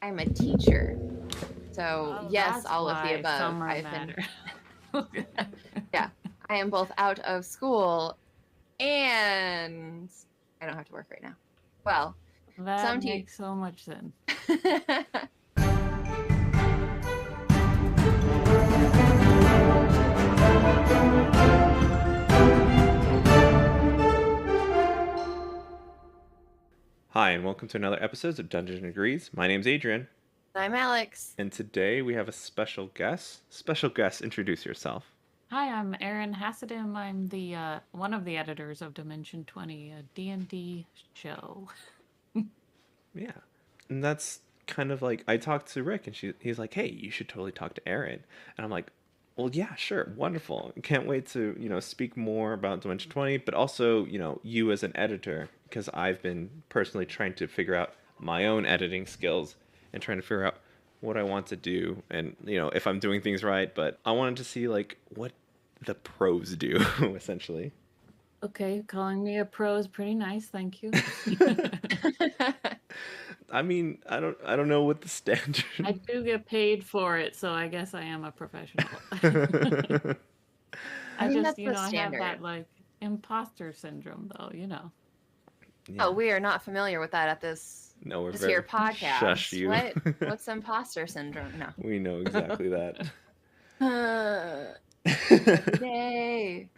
I'm a teacher. So, Oh, yes, that's all of the why above. summer I've been, matter. yeah, I am both out of school and I don't have to work right now. Well, That some te makes so much sense. Hi, and welcome to another episode of Dungeons and Degrees. My name's Adrian, I'm Alex. and today we have a special guest. Special guest, introduce yourself. Hi, I'm Erin Hassidim. I'm the one of the editors of Dimension 20, a D&D show. Yeah, and that's kind of like I talked to Rick, and he's like, "Hey, you should totally talk to Erin," and I'm like, "Well, yeah, sure, wonderful. Can't wait to speak more about Dimension 20, but also you as an editor, because I've been personally trying to figure out my own editing skills and trying to figure out what I want to do and if I'm doing things right. But I wanted to see like what the pros do essentially. Okay, calling me a pro is pretty nice, thank you. I mean, I don't know what the standard. I do get paid for it, so I guess I am a professional. I I mean, just, that's the I have standard. that like imposter syndrome though. Oh, Yeah. we are not familiar with that at No, we're this very here shush podcast. you. What's imposter syndrome? No. We know exactly that. Every day.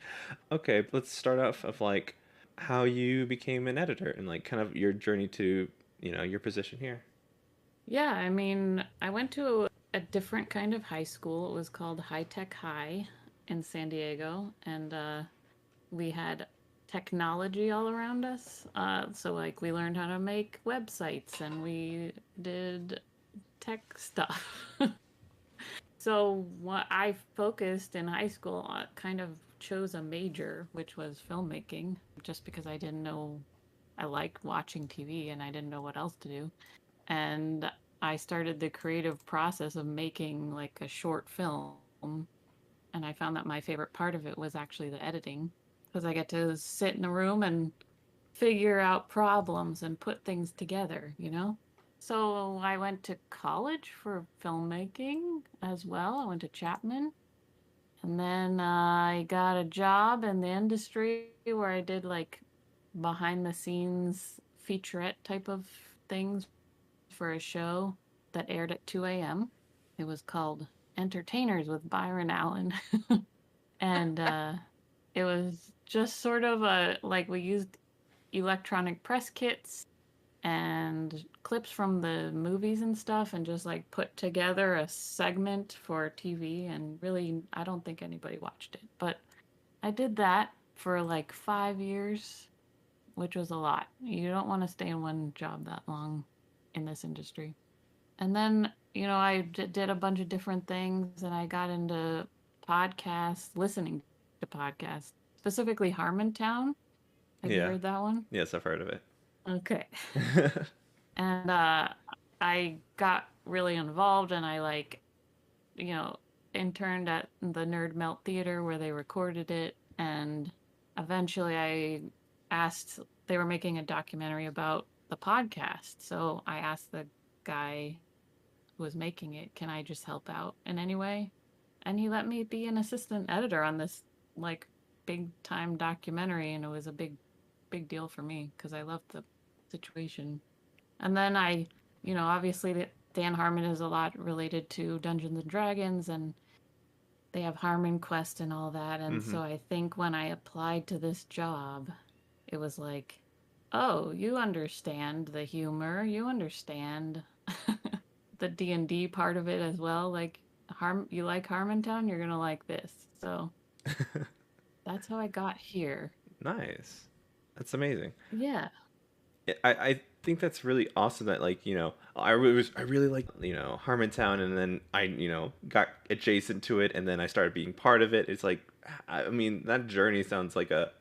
Okay, let's start off of like how you became an editor and like kind of your journey to, your position here. Yeah, I mean, I went to a different kind of high school. It was called High Tech High in San Diego, and we had technology all around us. So, like, we learned how to make websites and we did tech stuff. So, what I focused in high school, kind of chose a major, which was filmmaking, just because I didn't know I liked watching TV and I didn't know what else to do. And I started the creative process of making like a short film. And I found that my favorite part of it was actually the editing because I get to sit in a room and figure out problems and put things together. So I went to college for filmmaking as well. I went to Chapman. And then I got a job in the industry where I did like behind the scenes featurette type of things for a show that aired at 2 a.m. It was called Entertainers with Byron Allen. And it was just sort of like we used electronic press kits and clips from the movies and stuff and just like put together a segment for TV. And really, I don't think anybody watched it, but I did that for like 5 years, which was a lot. You don't want to stay in one job that long in this industry. And then, I did a bunch of different things and I got into podcasts, listening to podcasts, specifically Harmontown. Have you Yeah. heard that one? Yes, I've heard of it. Okay. And I got really involved and I like, you know, interned at the Nerd Melt Theater where they recorded it. And eventually I asked, they were making a documentary about the podcast. So I asked the guy who was making it, can I just help out in any way? And he let me be an assistant editor on this like big time documentary. And it was a big deal for me because I loved the situation. And then obviously Dan Harmon is a lot related to Dungeons and Dragons and they have Harmon Quest and all that. And Hmm. so I think when I applied to this job, it was like, oh, you understand the humor, you understand the D&D part of it as well. Like you like Harmontown, you're gonna like this. So that's how I got here. Nice. That's amazing. Yeah. I think that's really awesome that like I really like Harmontown, and then I got adjacent to it, and then I started being part of it. It's like I mean that journey sounds like a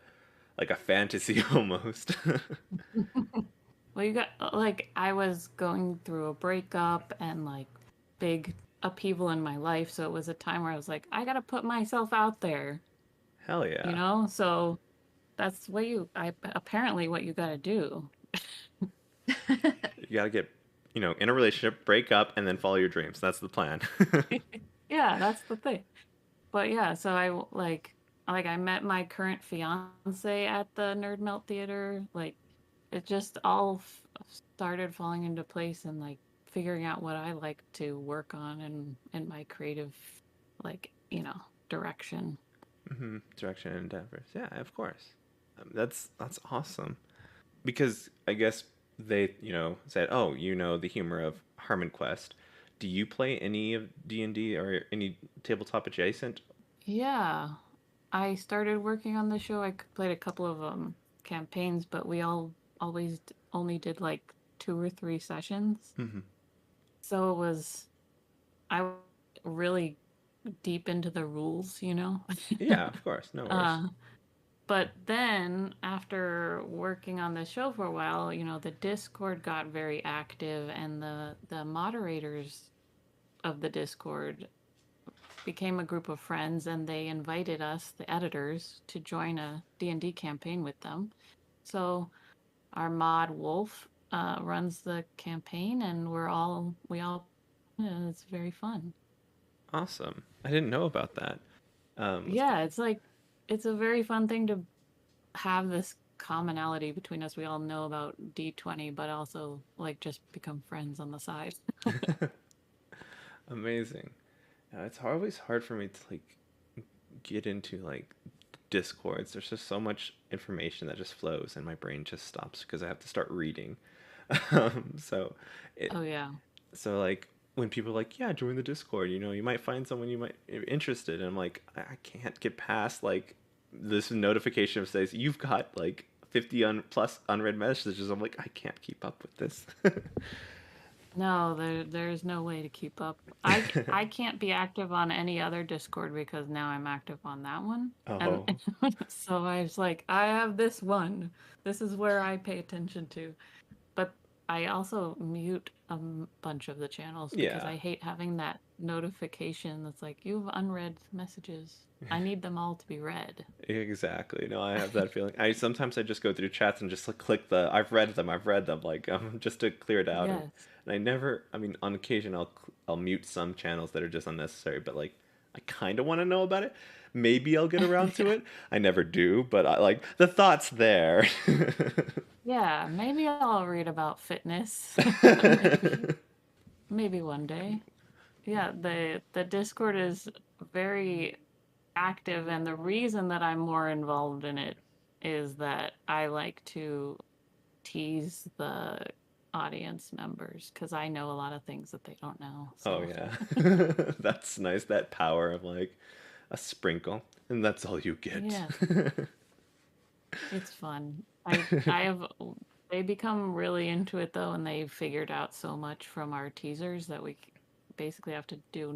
fantasy almost. Well, you got like I was going through a breakup and like big upheaval in my life, so it was a time where I was like, I gotta put myself out there, Hell yeah. So that's what you I apparently what you gotta do. You gotta get in a relationship, break up, and then follow your dreams. That's the plan. Yeah, that's the thing. But yeah, so I met my current fiance at the Nerd Melt Theater. Like it just all started falling into place and like figuring out what I like to work on and in my creative like, direction. Direction and endeavors. Yeah, of course. That's awesome. Because I guess they, said, "Oh, the humor of Harmon Quest." Do you play any of D&D or any tabletop adjacent? Yeah. I started working on the show. I played a couple of campaigns, but we always only did like 2 or 3 sessions. Mm-hmm. So I was really deep into the rules. Yeah, of course. No worries. But then after working on the show for a while, the Discord got very active and the moderators of the Discord became a group of friends and they invited us, the editors, to join a D&D campaign with them. So our mod Wolf runs the campaign and and it's very fun. Awesome. I didn't know about that. Yeah, it's a very fun thing to have this commonality between us. We all know about D20, but also like just become friends on the side. Amazing. It's always hard for me to like get into like discords. There's just so much information that just flows, and my brain just stops because I have to start reading. So, it, Oh yeah. so like when people are like, yeah, join the Discord. You might find someone you might be interested, and I'm like, I can't get past like this notification of says you've got like 50 plus unread messages. I'm like, I can't keep up with this. No, there's no way to keep up. I can't be active on any other Discord because now I'm active on that one. Oh, And so I was like, I have this one. This is where I pay attention to. But I also mute a bunch of the channels because yeah. I hate having that notification that's like, you have unread messages. I need them all to be read. Exactly. No, I have that feeling. I sometimes I just go through chats and just like, click the I've read them, like just to clear it out. And Yes. I never, I mean, on occasion I'll mute some channels that are just unnecessary, but like I kind of want to know about it. Maybe I'll get around to Yeah. it. I never do, but I like the thoughts there. Yeah, maybe I'll read about fitness. Maybe one day. Yeah, the Discord is very active, and the reason that I'm more involved in it is that I like to tease the audience members because I know a lot of things that they don't know. Oh So yeah. That's nice. That power of like a sprinkle, and that's all you get. yeah, it's fun. I have they become really into it though, and they figured out so much from our teasers that we basically have to do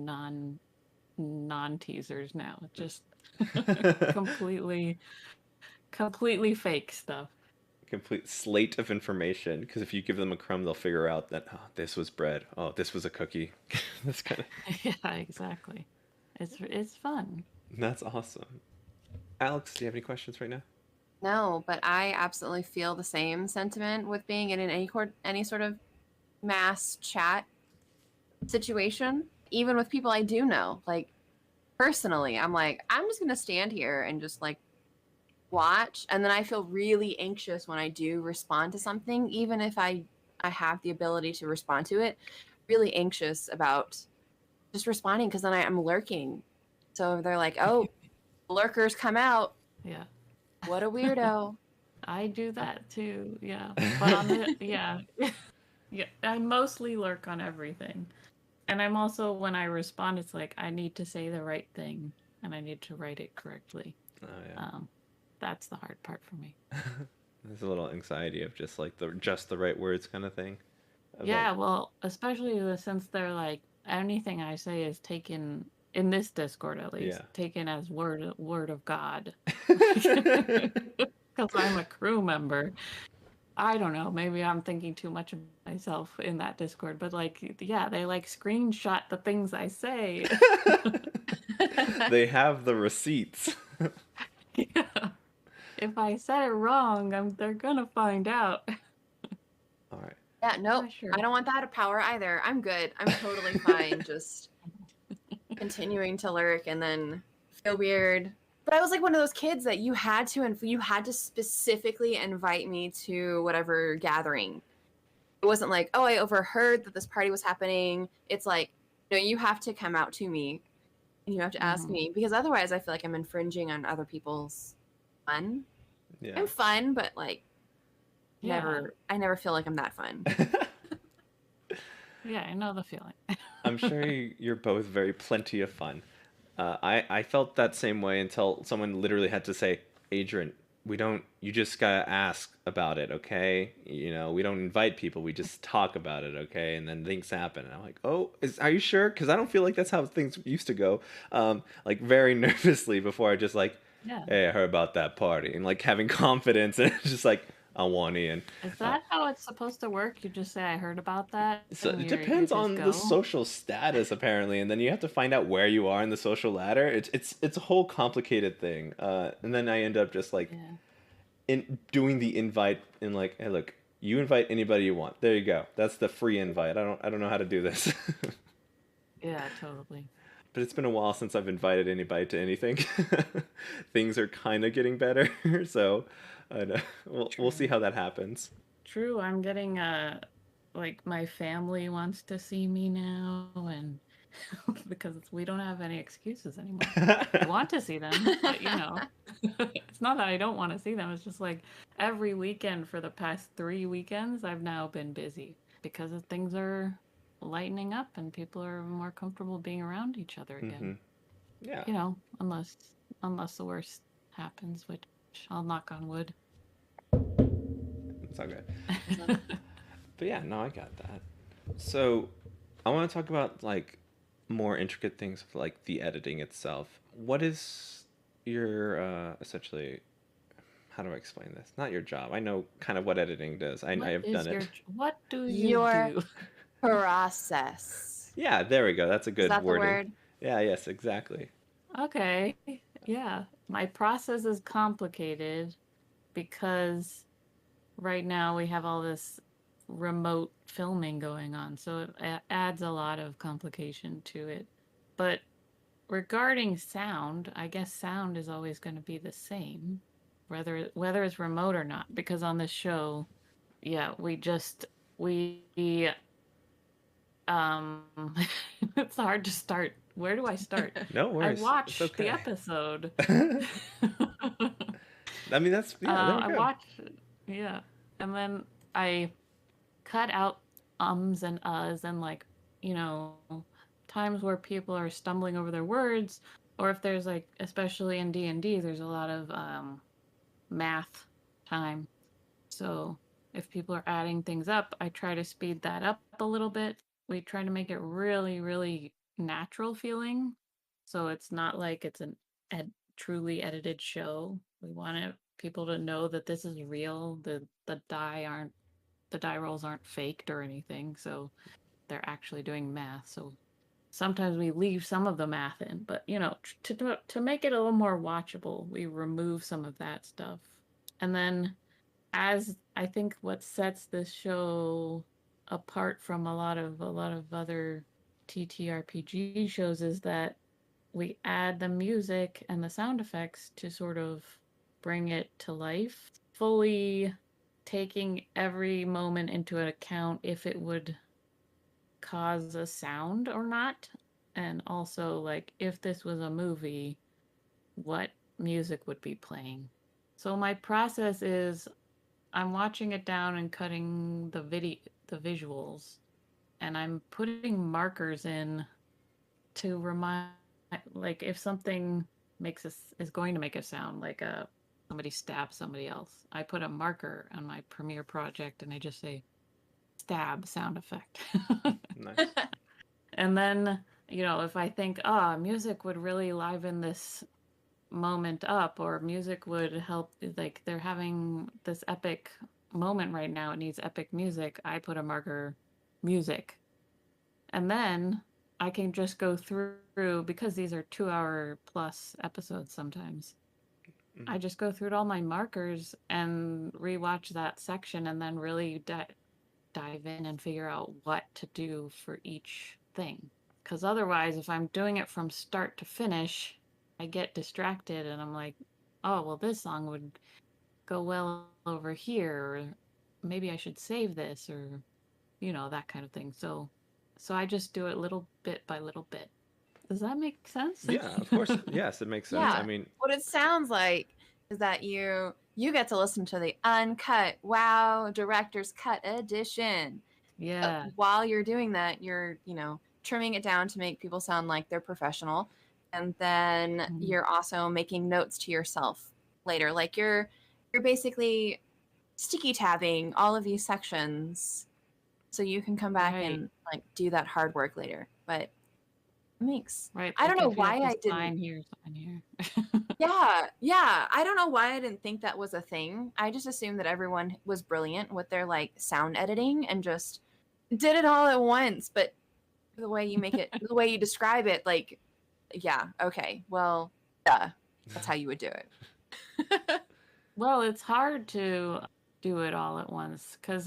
non teasers now. Just completely completely fake stuff. Complete slate of information, because if you give them a crumb, they'll figure out that, oh, this was bread, oh, this was a cookie. That's kind of Yeah, exactly. It's fun. that's awesome. Alex, do you have any questions right now? No, but I absolutely feel the same sentiment with being in any sort of mass chat situation, even with people I do know. Like personally, I'm like, I'm just gonna stand here and just like watch, and then I feel really anxious when I do respond to something, even if I have the ability to respond to it. Really anxious about just responding because then I'm lurking. So they're like, "Oh, lurkers come out." Yeah. What a weirdo. I do that too. Yeah. But yeah. Yeah, I mostly lurk on everything. And I'm also when I respond it's like I need to say the right thing and I need to write it correctly. Oh yeah. That's the hard part for me. There's a little anxiety of just like the right words kind of thing. Of Yeah, like, well, especially since they're like anything I say is taken in this Discord at least yeah. taken as word of God because I'm a crew member. I don't know. Maybe I'm thinking too much of myself in that Discord, but like, yeah, they like screenshot the things I say. They have the receipts. Yeah. If I said it wrong, they're gonna find out. All right. Yeah, nope. sure. I don't want that power either. I'm good. I'm totally fine. Just continuing to lurk and then feel weird. But I was like one of those kids that you had to specifically invite me to whatever gathering. It wasn't like, oh, I overheard that this party was happening. It's like, no, you have to come out to me and you have to ask me, because otherwise I feel like I'm infringing on other people's fun. Yeah. I'm fun, but like Yeah. I never feel like I'm that fun. Yeah, I know the feeling. I'm sure you're both very plenty of fun. I felt that same way until someone literally had to say, Adrian, we don't, you just gotta ask about it, okay? You know, we don't invite people, we just talk about it, okay? And then things happen. And I'm like, oh, are you sure? Because I don't feel like that's how things used to go. Like very nervously before I just like, Yeah. hey, I heard about that party. And like having confidence and just like, I want in. Is that how it's supposed to work? You just say, I heard about that, So and it you depends just on go? the social status apparently, and then you have to find out where you are in the social ladder. It's a whole complicated thing. And then I end up just like Yeah. in doing the invite and like, hey, look, you invite anybody you want. There you go. That's the free invite. I don't know how to do this. Yeah, totally. But it's been a while since I've invited anybody to anything. Things are kind of getting better, so we'll see True. how that happens. True, I'm getting like my family wants to see me now, and because we don't have any excuses anymore. I want to see them, but it's not that I don't want to see them. It's just like every weekend for the past 3 weekends, I've now been busy because things are lightening up and people are more comfortable being around each other Hmm. again. Yeah, Unless the worst happens, which I'll knock on wood. it's all good. But yeah, no, I got that. So I want to talk about like more intricate things of like the editing itself. What is your essentially, how do I explain this? Not your job. I know kind of what editing does. I have done it. What do you Your do? process. Yeah, there we go. That's a Is good that the wording. word? Yeah, yes, exactly. Okay. Yeah. My process is complicated because right now we have all this remote filming going on. So it adds a lot of complication to it. But regarding sound, I guess sound is always going to be the same, whether it's remote or not. Because on this show, yeah, we um it's hard to start. Where do I start? No I worries. It's watched the okay. episode. I mean, that's yeah. There we I go. watched, yeah, and then I cut out ums and uhs and like you know times where people are stumbling over their words, or if there's like especially in D&D, there's a lot of math time. So if people are adding things up, I try to speed that up a little bit. We try to make it really, really natural feeling. So it's not like it's an truly edited show. We want people to know that this is real. The die rolls aren't faked or anything. So they're actually doing math. So sometimes we leave some of the math in, but to make it a little more watchable, we remove some of that stuff. And then as I think what sets this show apart from a lot of other TTRPG shows is that we add the music and the sound effects to sort of bring it to life, fully taking every moment into account if it would cause a sound or not. And also like if this was a movie, what music would be playing. So my process is I'm watching it down and cutting the visuals, and I'm putting markers in to remind, like if something is going to make a sound, like somebody stabs somebody else. I put a marker on my Premiere project, and I just say stab sound effect. Nice. And then if I think music would really liven this moment up, or music would help, like they're having this epic moment right now, it needs epic music, I put a marker music. And then I can just go through, because these are 2 hour plus episodes sometimes, I Mhm. just go through all my markers and rewatch that section and then really dive in and figure out what to do for each thing. Because otherwise, if I'm doing it from start to finish, I get distracted and I'm like, oh, well, this song would go well over here, or maybe I should save this, or, that kind of thing. So I just do it little bit by little bit. Does that make sense? Yeah, of course. Yes, it makes sense. Yeah. I mean, What it sounds like is that you get to listen to the uncut wow director's cut edition. Yeah. While you're doing that, you're trimming it down to make people sound like they're professional, and then you're also making notes to yourself later. Like you're basically sticky tabbing all of these sections so you can come back and like do that hard work later. But it makes right. I don't know why I didn't sign here. yeah, I don't know why I didn't think that was a thing. I just assumed that everyone was brilliant with their like sound editing and just did it all at once. But the way you make it, the way you describe it, like, yeah, okay, well, duh, that's how you would do it. Well, it's hard to do it all at once because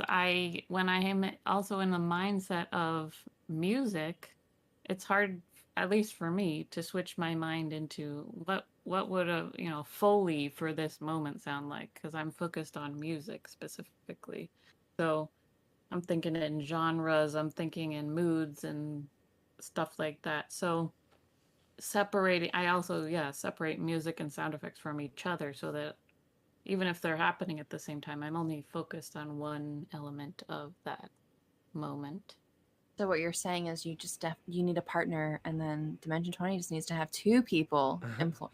when I am also in the mindset of music, it's hard, at least for me, to switch my mind into what would a Foley for this moment sound like, because I'm focused on music specifically. So I'm thinking in genres, I'm thinking in moods and stuff like that. So I also separate music and sound effects from each other so that even if they're happening at the same time, I'm only focused on one element of that moment. So what you're saying is you just you need a partner, and then Dimension 20 just needs to have 2 people employed.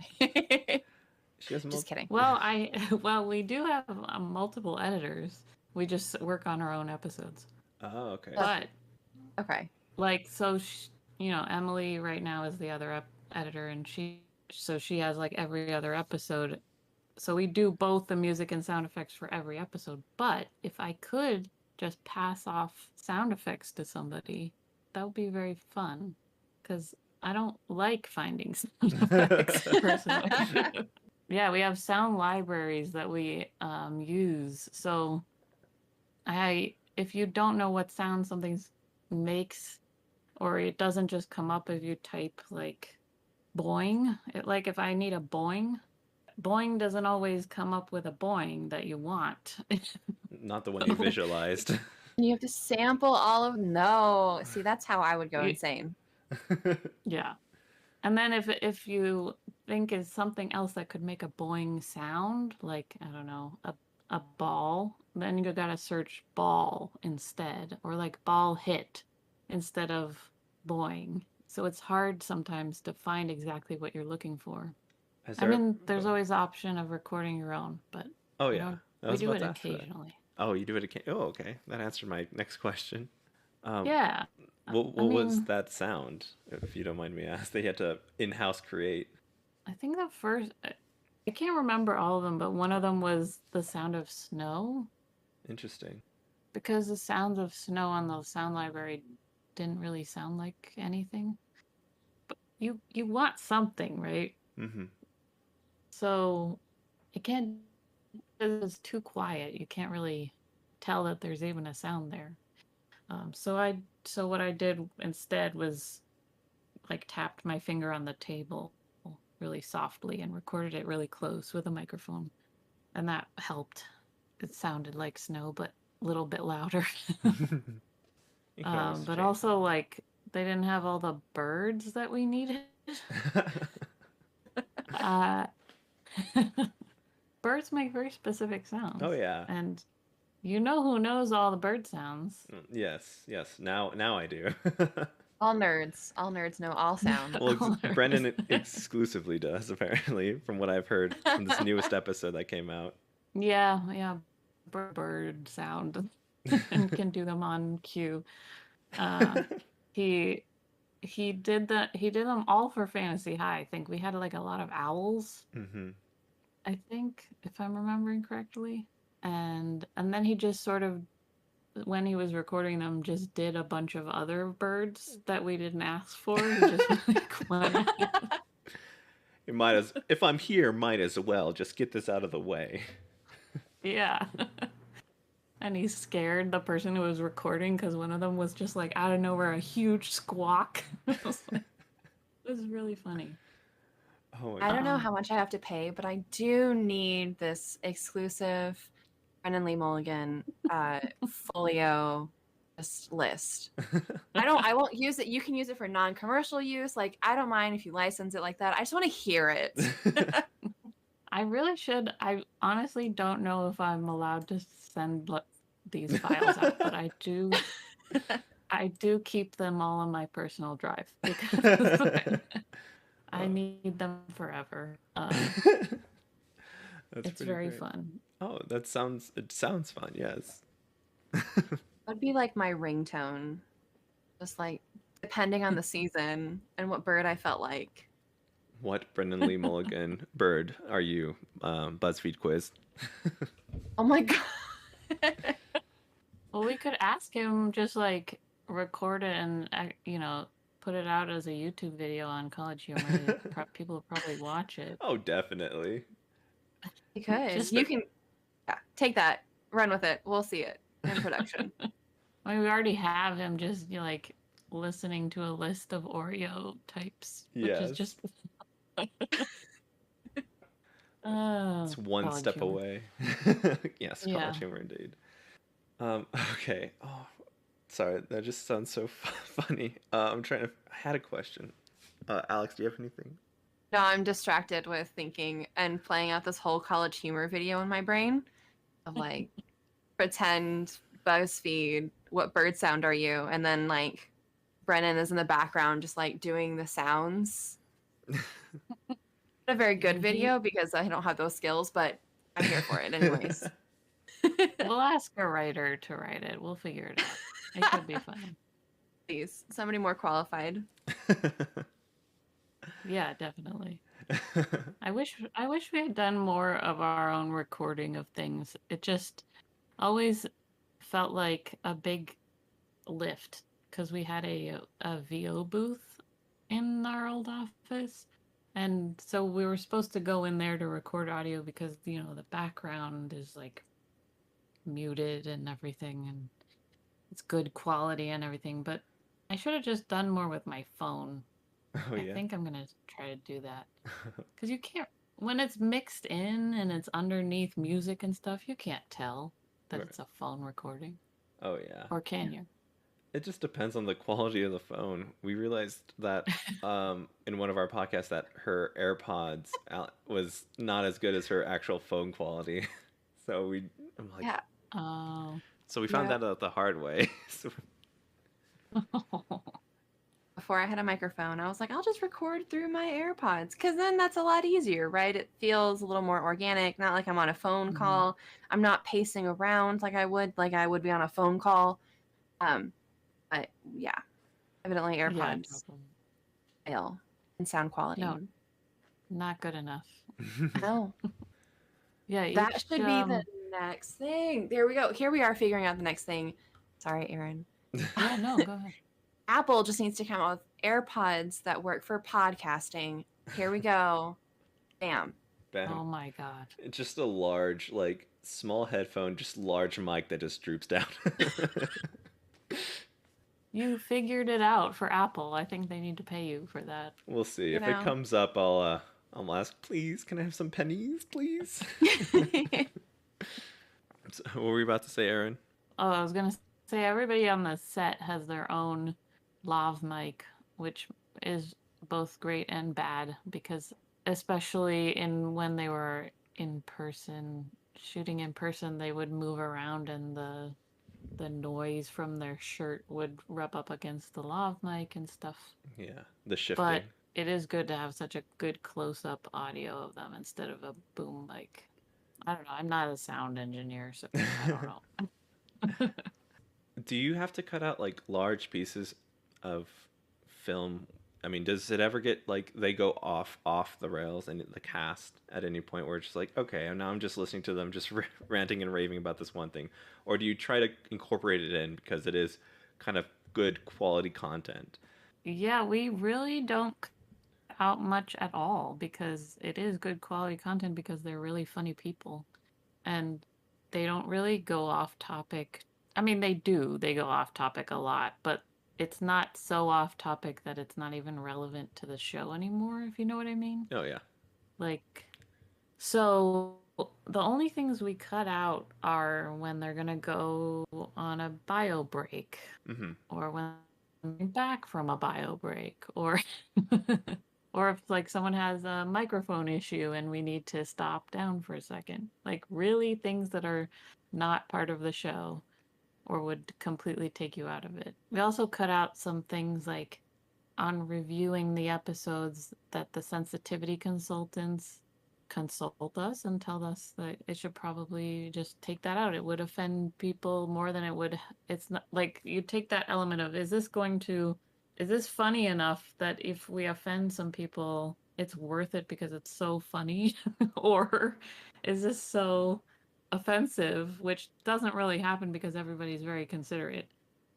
Just kidding. Well, we do have multiple editors. We just work on our own episodes. Oh, okay. But okay, like so, Emily right now is the other editor, and she has like every other episode. So we do both the music and sound effects for every episode. But if I could just pass off sound effects to somebody, that would be very fun. Because I don't like finding sound effects personally. Yeah, we have sound libraries that we use. So if you don't know what sound something makes, or it doesn't just come up if you type like boing, like if I need a boing doesn't always come up with a boing that you want. Not the one you visualized. You have to sample all of no. See, that's how I would go insane. Yeah. And then if you think is something else that could make a boing sound, like, I don't know, a ball, then you gotta search ball instead, or like ball hit instead of boing. So it's hard sometimes to find exactly what you're looking for. There's always the option of recording your own, but oh yeah, we do it occasionally. Oh, you do it occasionally. Oh, okay. That answered my next question. Yeah. What was that sound, if you don't mind me asking, that you had to in-house create? I think the first, I can't remember all of them, but one of them was the sound of snow. Interesting. Because the sounds of snow on the sound library didn't really sound like anything. But you want something, right? Mm-hmm. So it's too quiet. You can't really tell that there's even a sound there. So what I did instead was like tapped my finger on the table really softly and recorded it really close with a microphone. And that helped. It sounded like snow, but a little bit louder. But also like they didn't have all the birds that we needed. Birds make very specific sounds. Oh yeah. And you know who knows all the bird sounds. Yes. Now I do. All nerds know all sounds. Well, Brendan exclusively does, apparently, from what I've heard from this newest episode that came out. Yeah. Bird sound. And can do them on cue. He did them all for Fantasy High. I think we had like a lot of owls. Mm-hmm. I think, if I'm remembering correctly. And then he just sort of, when he was recording them, just did a bunch of other birds that we didn't ask for. He just like went. If I'm here, might as well just get this out of the way. Yeah. and he scared the person who was recording because one of them was just like out of nowhere a huge squawk. It was really funny. Oh my I don't know god. how much I have to pay, but I do need this exclusive Brennan Lee Mulligan folio just list. I won't use it. You can use it for non-commercial use. Like, I don't mind if you license it like that. I just want to hear it. I really should. I honestly don't know if I'm allowed to send these files out, but I do. I do keep them all on my personal drive because I need them forever. That's It's pretty very great. fun. Oh, it sounds fun, yes. That'd be like my ringtone. Just like depending on the season and what bird I felt like. What Brendan Lee Mulligan bird are you? BuzzFeed quiz. Oh my god. Well, we could ask him just like record it and put it out as a YouTube video on College Humor. People will probably watch it. Oh, definitely. Because you can take that, run with it. We'll see it in production. I mean, we already have him just like listening to a list of Oreo types, which is just. It's one College step humor. away. Yes, Yeah. College Humor indeed. Okay. Oh, sorry. That just sounds so funny. I had a question. Alex, do you have anything? No, I'm distracted with thinking and playing out this whole College Humor video in my brain of like pretend BuzzFeed, what bird sound are you? And then like Brennan is in the background just like doing the sounds. Not a very good video because I don't have those skills, but I'm here for it anyways. We'll ask a writer to write it. We'll figure it out. It could be fun. Please, somebody more qualified. Yeah, definitely. I wish we had done more of our own recording of things. It just always felt like a big lift because we had a VO booth in our old office. And so we were supposed to go in there to record audio because, the background is like muted and everything and it's good quality and everything. But I should have just done more with my phone. Oh, yeah. I think I'm going to try to do that. Because you can't, when it's mixed in and it's underneath music and stuff, you can't tell that Right. it's a phone recording. Oh, yeah. Or can you? It just depends on the quality of the phone. We realized that in one of our podcasts that her AirPods was not as good as her actual phone quality. So I'm like, Yeah. Oh. So we found that out the hard way. Before I had a microphone, I was like, I'll just record through my AirPods because then that's a lot easier, right? It feels a little more organic, not like I'm on a phone call. I'm not pacing around like I would be on a phone call. But yeah, evidently AirPods fail in sound quality. No, not good enough. No. Yeah, that should be the next thing. There we go. Here we are figuring out the next thing. Sorry, Erin. Yeah, no, go ahead. Apple just needs to come out with AirPods that work for podcasting. Here we go. Bam. Bam. Oh my god. It's just a large, like, small headphone, just large mic that just droops down. You figured it out for Apple. I think they need to pay you for that. We'll see. If it comes up, I'll ask, please, can I have some pennies, please? So, what were you about to say, Erin? Oh, I was going to say everybody on the set has their own lav mic, which is both great and bad because especially when they were in person, shooting in person, they would move around and the noise from their shirt would rub up against the lav mic and stuff. Yeah, the shifting. But it is good to have such a good close-up audio of them instead of a boom mic. I don't know. I'm not a sound engineer, so I don't know. Do you have to cut out like large pieces of film? I mean, does it ever get like they go off the rails and the cast at any point where it's just like, okay, now I'm just listening to them just ranting and raving about this one thing? Or do you try to incorporate it in because it is kind of good quality content? Yeah, we really don't cut out much at all because it is good quality content because they're really funny people. And they don't really go off topic. I mean, they do. They go off topic a lot, but it's not so off topic that it's not even relevant to the show anymore, if you know what I mean. Oh yeah. Like, so the only things we cut out are when they're gonna go on a bio break, Mm-hmm. or when they're back from a bio break, or or if like someone has a microphone issue and we need to stop down for a second. Like really things that are not part of the show or would completely take you out of it. We also cut out some things like on reviewing the episodes that the sensitivity consultants consult us and tell us that it should probably just take that out. It would offend people more than it would. It's not like you take that element of, is this funny enough that if we offend some people, it's worth it because it's so funny? Or is this so offensive, which doesn't really happen because everybody's very considerate,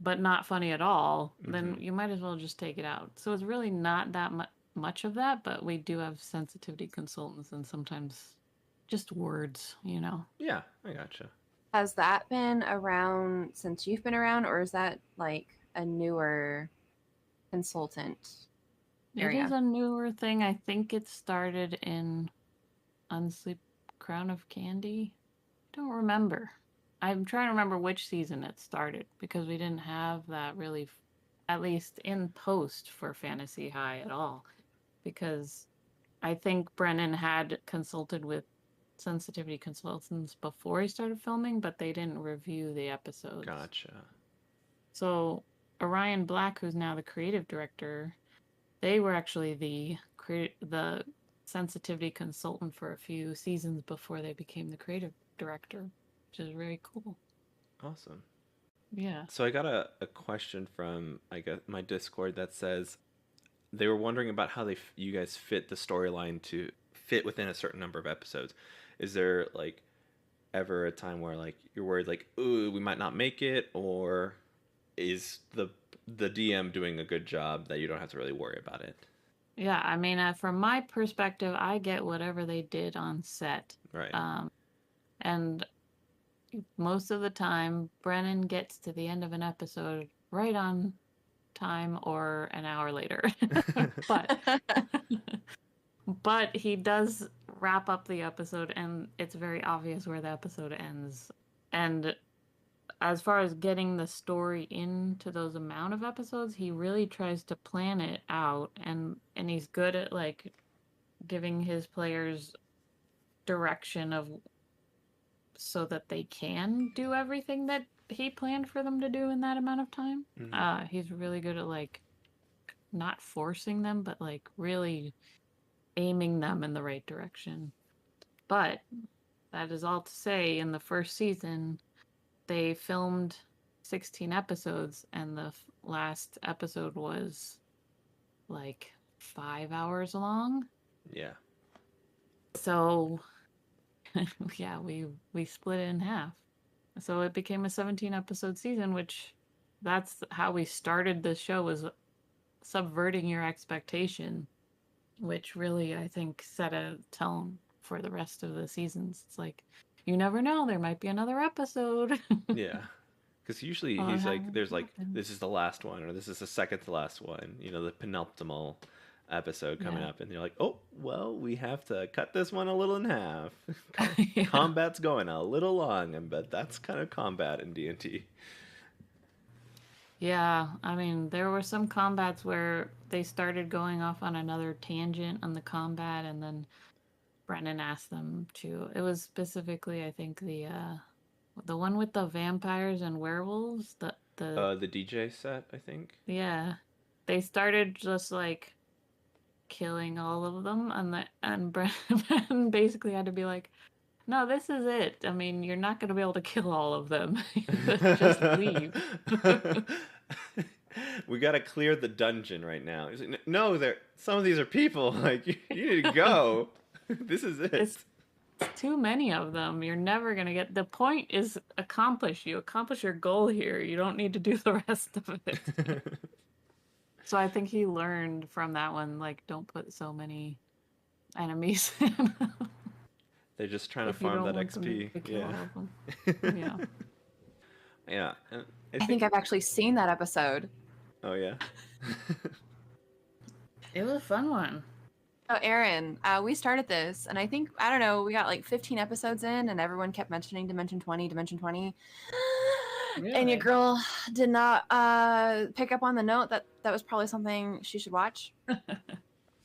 but not funny at all, then Mm-hmm. you might as well just take it out. So it's really not that much of that, but we do have sensitivity consultants and sometimes just words, you know. Yeah, I gotcha. Has that been around since you've been around, or is that like a newer consultant It is area? a newer thing. I think it started in Unsleep Crown of Candy. Don't remember. I'm trying to remember which season it started because we didn't have that really, at least in post for Fantasy High at all. Because I think Brennan had consulted with sensitivity consultants before he started filming, but they didn't review the episodes. Gotcha. So Orion Black, who's now the creative director, they were actually the sensitivity consultant for a few seasons before they became the creative director, which is very cool. Awesome. Yeah. So I got a question from I guess my Discord that says they were wondering about how you guys fit the storyline to fit within a certain number of episodes. Is there like ever a time where like you're worried like, ooh, we might not make it, or is the DM doing a good job that you don't have to really worry about it? Yeah, I mean, from my perspective, I get whatever they did on set. Right. And most of the time, Brennan gets to the end of an episode right on time or an hour later. but but he does wrap up the episode and it's very obvious where the episode ends. And as far as getting the story into those amount of episodes, he really tries to plan it out, and he's good at like giving his players direction of so that they can do everything that he planned for them to do in that amount of time. Mm-hmm. He's really good at like not forcing them, but like really aiming them in the right direction. But that is all to say, in the first season, they filmed 16 episodes, and the last episode was like 5 hours long. Yeah. So, yeah, we split it in half. So it became a 17 episode season, which that's how we started the show, was subverting your expectation, which really I think set a tone for the rest of the seasons. It's like you never know, there might be another episode. Yeah. Because usually Well, it he's like, hasn't there's like, happened. this is the last one, or this is the second to last one, you know, the penultimal episode coming Yeah. up, and you're like, oh, well, we have to cut this one a little in half. Yeah. Combat's going a little long, but that's kind of combat in D&D. Yeah, I mean, there were some combats where they started going off on another tangent on the combat, and then Brennan asked them to. It was specifically, I think, the one with the vampires and werewolves. The DJ set, I think. Yeah, they started just like killing all of them, and Brennan basically had to be like, "No, this is it. I mean, you're not going to be able to kill all of them. Just leave." We gotta clear the dungeon right now. He's like, no, some of these are people. Like you need to go. This is it. It's too many of them. You're never gonna get. The point is accomplished. You accomplish your goal here. You don't need to do the rest of it. So I think he learned from that one, like, don't put so many enemies in. They're just trying to If you farm don't that want them XP. to kill Yeah. all of them. Yeah. Yeah. And I think I've actually seen that episode. Oh yeah. It was a fun one. Oh, Erin, we started this, and I think, I don't know, we got like 15 episodes in, and everyone kept mentioning Dimension 20, Dimension 20. And your Really? girl did not pick up on the note that that was probably something she should watch. So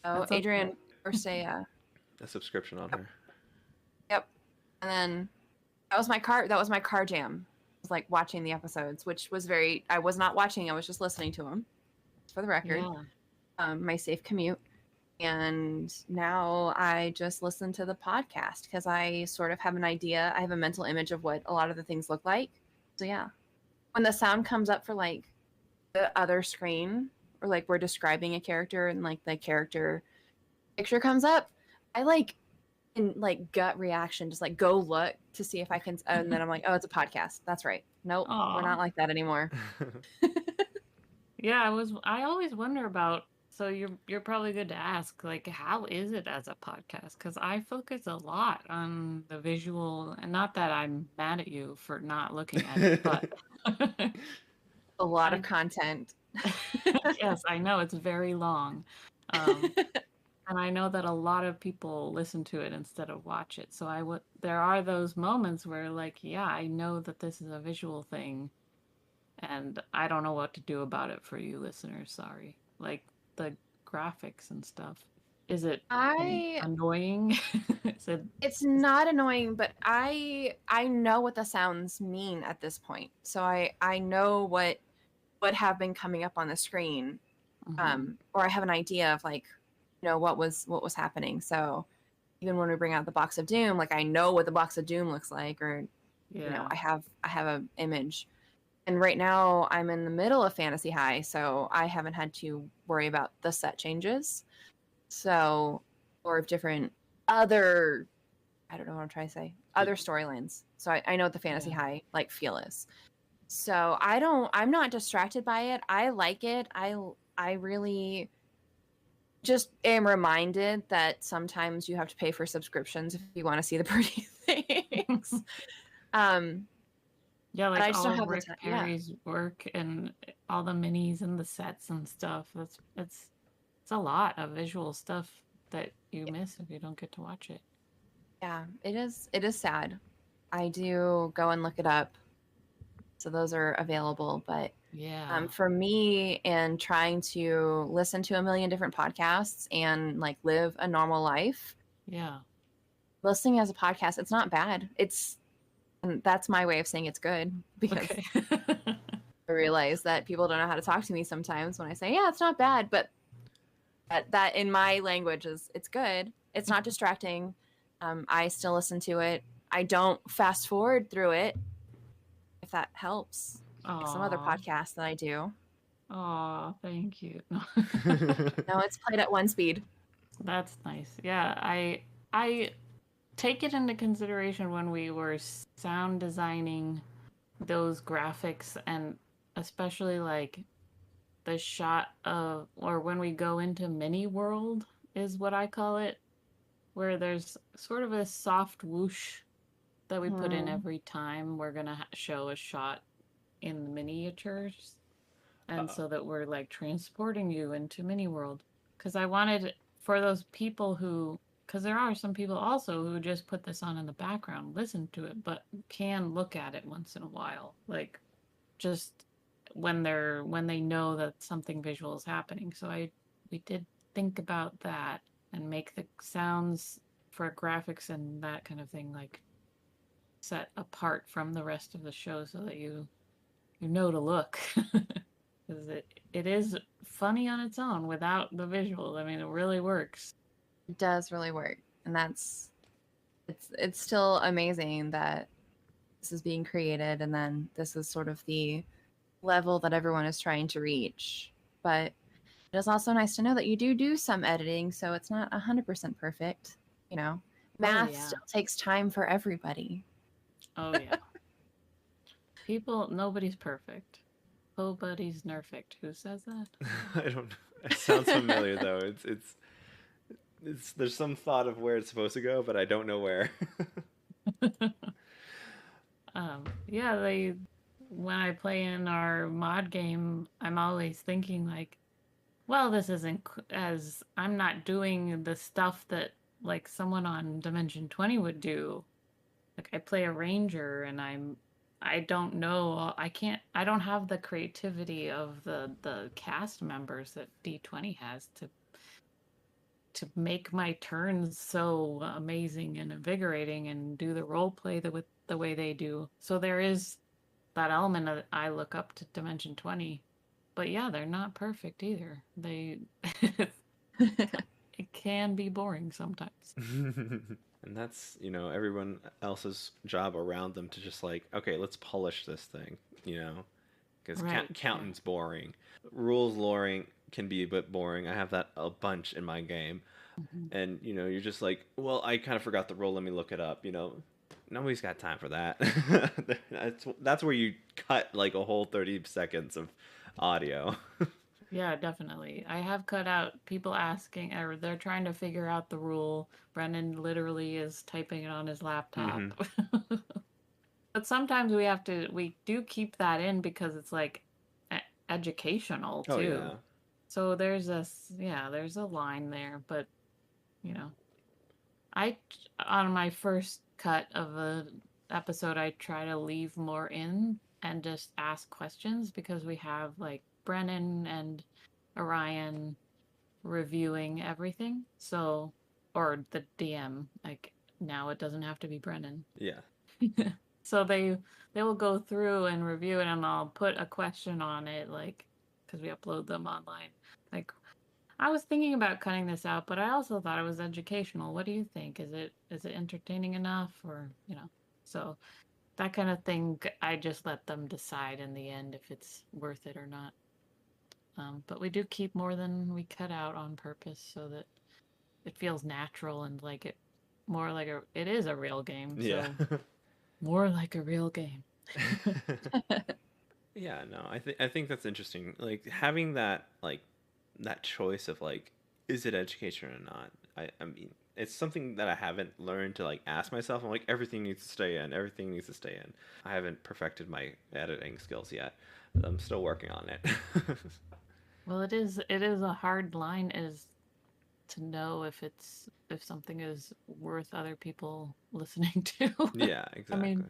That's okay. Adrian, first A subscription on her. yep. And then that was my car jam. I was like watching the episodes, which was I was not watching, I was just listening to them, for the record. Yeah. My safe commute. And now I just listen to the podcast because I sort of have an idea. I have a mental image of what a lot of the things look like. So yeah, when the sound comes up for like the other screen, or like we're describing a character and like the character picture comes up, I like in like gut reaction just like go look to see if I can, and then I'm like, oh, it's a podcast. That's right. Nope, Aw. we're not like that anymore. Yeah, I always wonder about, so you're probably good to ask, like, how is it as a podcast? Because I focus a lot on the visual, and not that I'm mad at you for not looking at it, but A lot of content. yes, I know it's very long. And I know that a lot of people listen to it instead of watch it. So there are those moments where like, yeah, I know that this is a visual thing and I don't know what to do about it for you listeners, sorry. Like the graphics and stuff. Is it annoying? It's not annoying, but I know what the sounds mean at this point. So I know what have been coming up on the screen. Or I have an idea of like, you know, what was happening. So even when we bring out the box of doom, like I know what the box of doom looks like, or yeah. you know, I have an image. And right now I'm in the middle of Fantasy High, so I haven't had to worry about the set changes. So, or different other, I don't know what I'm trying to say, other storylines. So I know what the Fantasy High like feel is. So I'm not distracted by it. I like it. I really just am reminded that sometimes you have to pay for subscriptions if you want to see the pretty things. Yeah, like I just all don't of have Rick Perry's work and all the minis and the sets and stuff. It's a lot of visual stuff that you miss if you don't get to watch it. Yeah, it is sad. I do go and look it up. So those are available, but yeah, for me and trying to listen to a million different podcasts and like live a normal life. Yeah. Listening as a podcast, it's not bad. And that's my way of saying it's good, because I realize that people don't know how to talk to me sometimes when I say, yeah, it's not bad, but that in my language is it's good. It's not distracting. I still listen to it. I don't fast forward through it, if that helps. Like some other podcasts that I do. Oh, thank you. No, it's played at one speed. That's nice. Yeah, I take it into consideration when we were sound designing those graphics, and especially like the shot of, or when we go into mini world is what I call it, where there's sort of a soft whoosh that we put in every time we're gonna show a shot in the miniatures, and so that we're like transporting you into mini world, because I wanted for those people who, because there are some people also who just put this on in the background, listen to it, but can look at it once in a while, like just when they know that something visual is happening. So we did think about that and make the sounds for graphics and that kind of thing like set apart from the rest of the show so that you know to look. Because it is funny on its own without the visual. I mean, it really works. It does really work, and it's still amazing that this is being created, and then this is sort of the level that everyone is trying to reach. But it is also nice to know that you do some editing, so it's not 100% perfect. You know, math still takes time for everybody. Oh yeah. Nobody's perfect. Pobody's Nerfect. Who says that? I don't know. It sounds familiar though. It's there's some thought of where it's supposed to go, but I don't know where. Yeah, when I play in our mod game, I'm always thinking like, well, this isn't as I'm not doing the stuff that like someone on Dimension 20 would do. Like I play a ranger and I don't know, I don't have the creativity of the cast members that D20 has to make my turns so amazing and invigorating and do the role play with the way they do. So there is that element that I look up to Dimension 20. But yeah, they're not perfect either. They it can be boring sometimes. And that's, everyone else's job around them to just like, okay, let's polish this thing, because Right. counting's boring. Rules loring can be a bit boring. I have that a bunch in my game. Mhm. And, you're just like, well, I kind of forgot the rule. Let me look it up. Nobody's got time for that. That's where you cut like a whole 30 seconds of audio. Yeah, definitely. I have cut out people asking, or they're trying to figure out the rule. Brennan literally is typing it on his laptop. But sometimes we do keep that in because it's like educational Oh, too. yeah. So there's there's a line there, but you know, on my first cut of a episode, I try to leave more in and just ask questions because we have like Brennan and Orion reviewing everything. So, or the DM, like now it doesn't have to be Brennan. Yeah. So they will go through and review it, and I'll put a question on it, like because we upload them online. Like, I was thinking about cutting this out, but I also thought it was educational. What do you think? Is it entertaining enough, or So that kind of thing, I just let them decide in the end if it's worth it or not. But we do keep more than we cut out on purpose so that it feels natural and like it is a real game. Yeah. So more like a real game. Yeah, no, I think that's interesting. Like having that choice of like, is it education or not? I mean, it's something that I haven't learned to like ask myself. I'm like, everything needs to stay in. Everything needs to stay in. I haven't perfected my editing skills yet. I'm still working on it. Well, it is a hard line is to know if something is worth other people listening to. Yeah, I exactly. mean,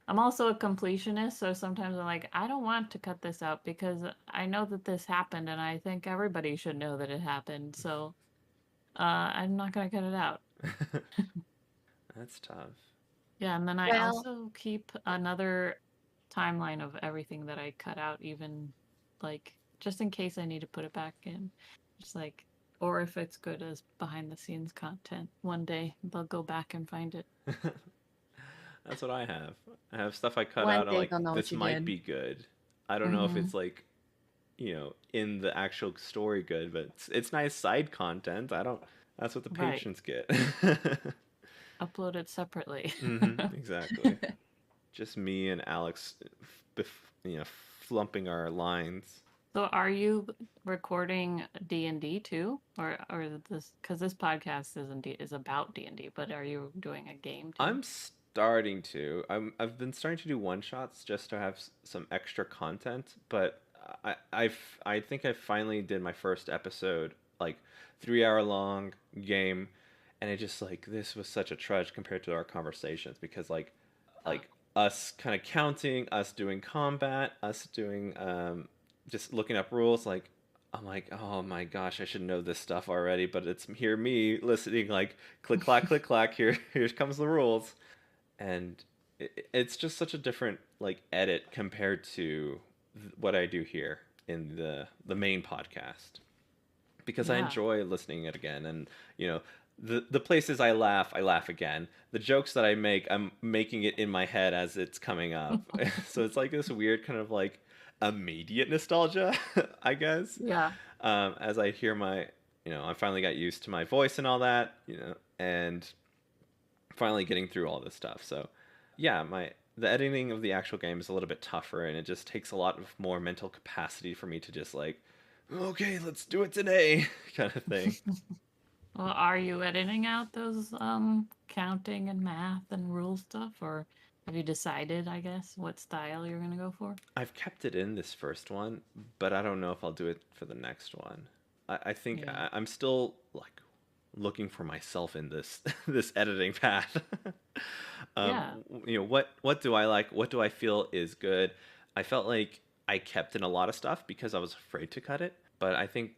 I'm also a completionist, so sometimes I'm like, I don't want to cut this out because I know that this happened and I think everybody should know that it happened. So I'm not going to cut it out. That's tough. Yeah, and then I Well, also keep another timeline of everything that I cut out, even like just in case I need to put it back in. Just like, or if it's good as behind the scenes content, one day they'll go back and find it. That's what I have. I have stuff I cut one out. I'm day like, they'll know what this you might did. be good. I don't know if Mm-hmm. it's like, in the actual story good, but it's nice side content. I don't. That's what the Right. patrons get. Upload it separately. Exactly. Just me and Alex, flumping our lines. So are you recording D&D too? Or this, because this podcast is about D&D, but are you doing a game too? I'm starting to. I've been starting to do one shots just to have some extra content, but I think I finally did my first episode, like 3 hour long game, and it just like this was such a trudge compared to our conversations because Oh, like us kind of counting, us doing combat, us doing just looking up rules, like I'm like, oh my gosh, I should know this stuff already, but it's here me listening like click clack, here comes the rules. And it's just such a different like edit compared to what I do here in the main podcast because I yeah. enjoy listening it again, and the places I laugh again. The jokes that I make, I'm making it in my head as it's coming up. So it's like this weird kind of like immediate nostalgia, I guess. Yeah. As I hear I finally got used to my voice and all that, and finally getting through all this stuff. So yeah, the editing of the actual game is a little bit tougher, and it just takes a lot of more mental capacity for me to just like, okay, let's do it today, kind of thing. Well, are you editing out those counting and math and rule stuff, or have you decided, I guess, what style you're gonna go for? I've kept it in this first one, but I don't know if I'll do it for the next one. I think Yeah. I'm still like looking for myself in this this editing path. Yeah. What do I like? What do I feel is good? I felt like I kept in a lot of stuff because I was afraid to cut it. But I think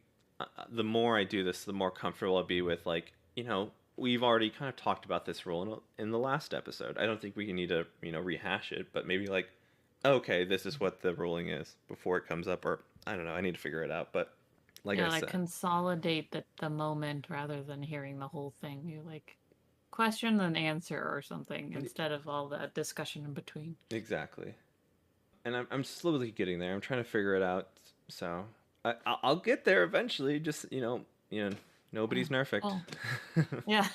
the more I do this, the more comfortable I'll be with like we've already kind of talked about this rule in the last episode. I don't think we need to rehash it, but maybe like okay, this is what the ruling is before it comes up, or I don't know. I need to figure it out, but like I Yeah, like said, consolidate the moment rather than hearing the whole thing. You like question and answer or something instead of all the discussion in between. exactly. And I'm slowly getting there. I'm trying to figure it out. So I'll get there eventually. Just nobody's Yeah. Nerfect. Oh, yeah.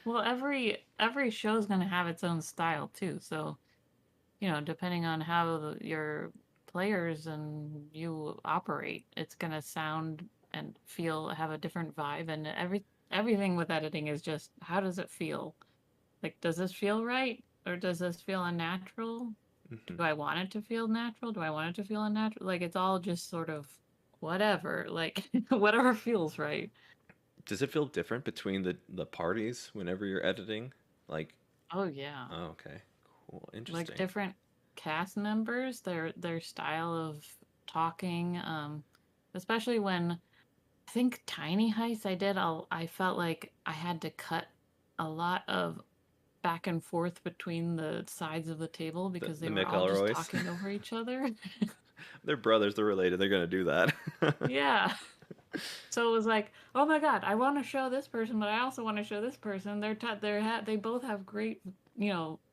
Well, every show is gonna have its own style too. So, depending on how your players and you operate, it's gonna sound and have a different vibe. And everything with editing is just how does it feel? Like, does this feel right or does this feel unnatural? Mhm. Do I want it to feel natural? Do I want it to feel unnatural? Like, it's all just sort of whatever, like whatever feels right. Does it feel different between the parties whenever you're editing? Like, Oh yeah. oh, okay, cool, Like interesting. different cast members, their style of talking, especially when I think Tiny Heist I felt like I had to cut a lot of back and forth between the sides of the table The because the they were all just McElroys, talking over each other. they're brothers. They're related. They're gonna do that. Yeah. So it was like, oh my God, I want to show this person, but I also want to show this person. They both have great,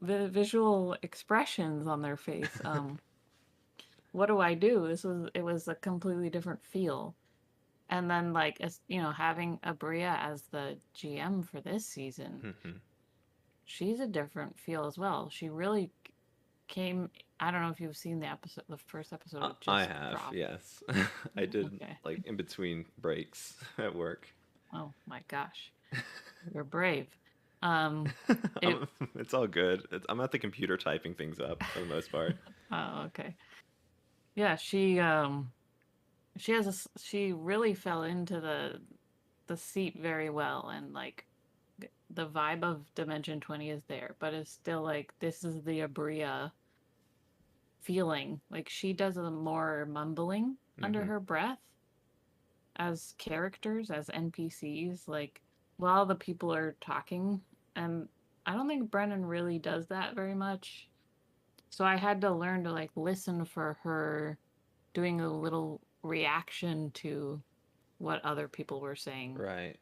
visual expressions on their face. What do I do? It was a completely different feel. And then like as having Abria as the GM for this season, Mhm. she's a different feel as well. She really came. I don't know if you've seen the first episode it I just have, dropped. yes. I did Okay. like in between breaks at work. Oh my gosh, you're brave. Um, it. It's all good. I'm at the computer typing things up for the most part. Oh, okay. Yeah, she really fell into the seat very well, and like the vibe of Dimension 20 is there, but it's still like this is the Abria feeling. Like she does a more mumbling under Hmm. her breath as characters, as NPCs, like while the people are talking. And I don't think Brennan really does that very much. So I had to learn to like listen for her doing a little reaction to what other people were saying, Right.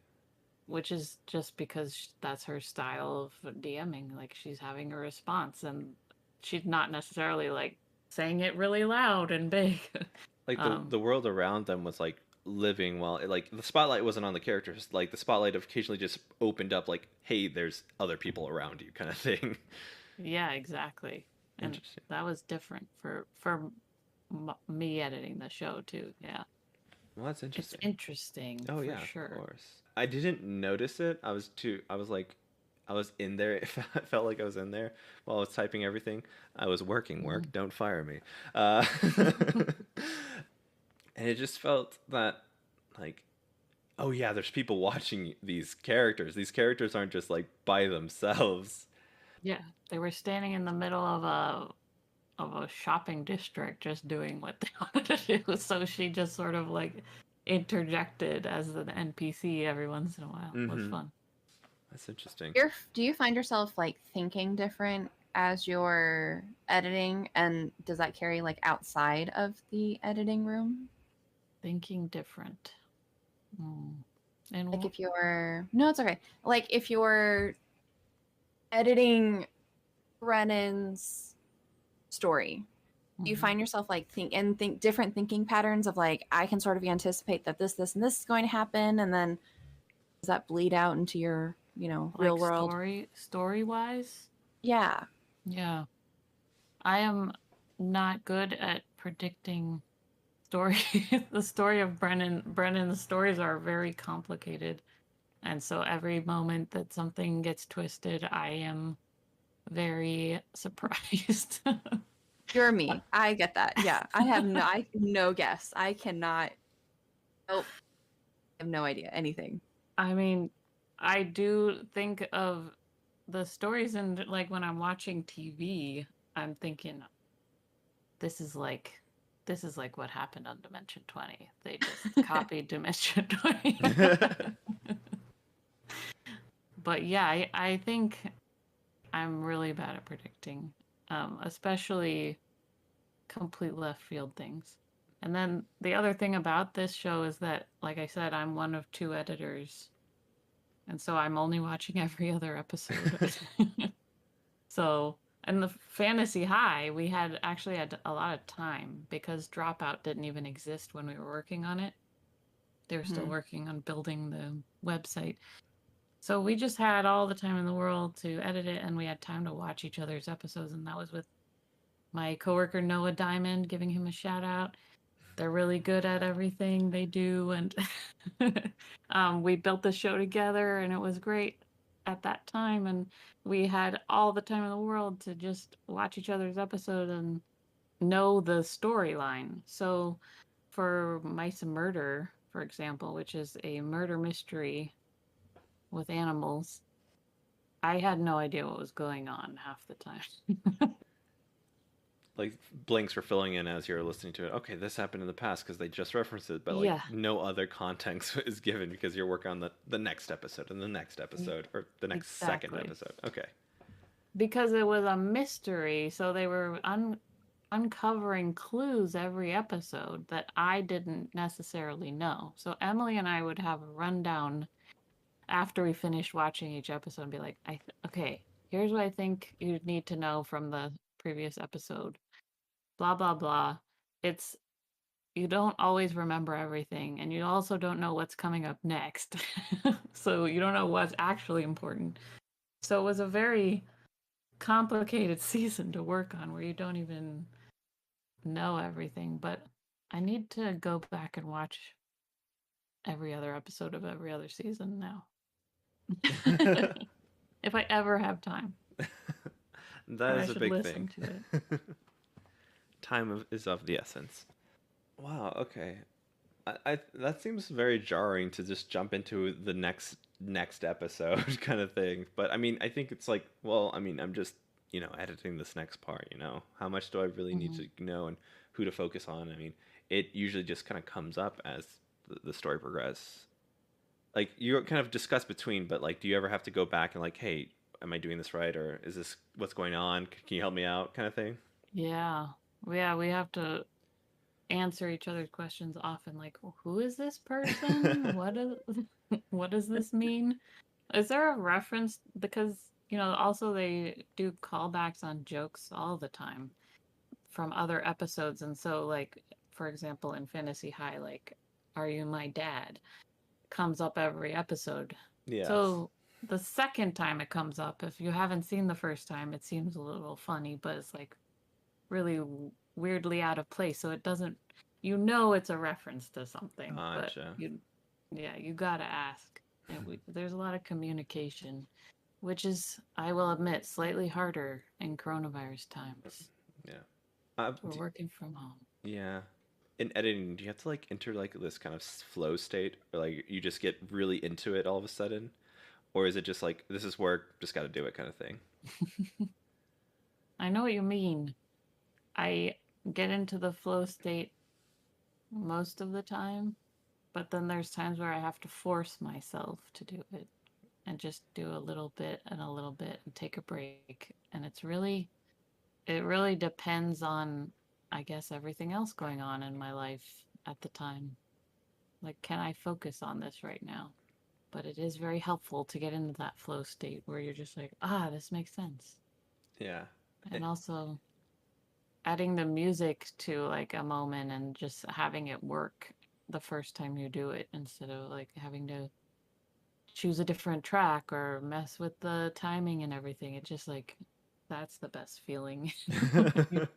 which is just because that's her style of DMing. Like she's having a response and she's not necessarily like saying it really loud and big. Like the um, the world around them was like living while like the spotlight wasn't on the characters. Like the spotlight occasionally just opened up like, "Hey, there's other people around you," kind of thing. yeah, exactly. And Interesting. that was different me editing the show too. Yeah, Well, that's it's interesting. interesting Oh for yeah, of sure. course. I didn't notice it. I was like I was in there. I felt like I was in there while I was typing everything. I was working Mhm. work. Don't fire me. And it just felt that like oh yeah, there's people watching these characters. These characters aren't just like by themselves. Yeah, they were standing in the middle of a shopping district just doing what they wanted to do. So she just sort of like interjected as an NPC every once in a while. It was Mm-hmm. fun. That's interesting. Do you find yourself like thinking different as you're editing, and does that carry like outside of the editing room? Thinking different. Mm. And Like if you're no, it's okay. Like if you're editing Brennan's story, do you mhm. find yourself like think different thinking patterns of like I can sort of anticipate that this and this is going to happen, and then does that bleed out into your real Like world? story wise, Yeah. yeah. I am not good at predicting story. The story of Brennan's stories are very complicated, And so every moment that something gets twisted, I am very surprised. You're me. I get that. Yeah. I have no guess. I cannot. Nope. I have no idea anything. I mean, I do think of the stories, and like when I'm watching TV, I'm thinking this is like what happened on Dimension 20. They just copied Dimension 20. But yeah, I think I'm really bad at predicting, especially complete left field things. And then the other thing about this show is that, like I said, I'm one of 2 editors. And so I'm only watching every other episode. So, and the Fantasy High, we had actually had a lot of time because Dropout didn't even exist when we were working on it. They were still working on building the website. So we just had all the time in the world to edit it, and we had time to watch each other's episodes. And that was with my coworker Noah Diamond, giving him a shout out. They're really good at everything they do, and we built the show together, and it was great at that time. And we had all the time in the world to just watch each other's episode and know the storyline. So for Mice and Murder, for example, which is a murder mystery with animals, I had no idea what was going on half the time. Like blanks were filling in as you're listening to it. Okay, this happened in the past because they just referenced it, but like Yeah, no other context is given because you're working on the next episode and the next episode or the next second exactly. episode. Okay. Because it was a mystery, so they were uncovering clues every episode that I didn't necessarily know. So Emily and I would have a rundown after we finished watching each episode and be like, okay, here's what I think you need to know from the previous episode. Blah blah blah. It's you don't always remember everything, and you also don't know what's coming up next. So you don't know what's actually important. So it was a very complicated season to work on where you don't even know everything. But I need to go back and watch every other episode of every other season now. If I ever have time. That Or I is a should big listen thing. to it. Is of the essence. Wow, okay. I that seems very jarring to just jump into the next episode kind of thing. But I mean, I think it's like, well, I mean, I'm just, editing this next part, How much do I really need Mhm. to know and who to focus on? I mean, it usually just kind of comes up as the story progresses. Like you kind of discuss between, but like do you ever have to go back and like, hey, am I doing this right or is this what's going on? Can you help me out kind of thing? Yeah. Yeah, we have to answer each other's questions often, like, who is this person? What does this mean? Is there a reference? Because, also they do callbacks on jokes all the time from other episodes. And so, like, for example, in Fantasy High, like, Are You My Dad? Comes up every episode. Yes. So the second time it comes up, if you haven't seen the first time, it seems a little funny, but it's like really weirdly out of place. So it doesn't, it's a reference to something, but Gotcha. you gotta ask. And there's a lot of communication, which is, I will admit, slightly harder in coronavirus times. Yeah. We're working from home. Yeah. In editing, do you have to like enter like this kind of flow state, or like you just get really into it all of a sudden, or is it just like this is work, just got to do it kind of thing? I know what you mean. I get into the flow state most of the time, but then there's times where I have to force myself to do it and just do a little bit and a little bit and take a break. And it really depends on, I guess, everything else going on in my life at the time. Like, can I focus on this right now? But it is very helpful to get into that flow state where you're just like, this makes sense. Yeah. And also adding the music to like a moment and just having it work the first time you do it instead of like having to choose a different track or mess with the timing and everything. It just like that's the best feeling. You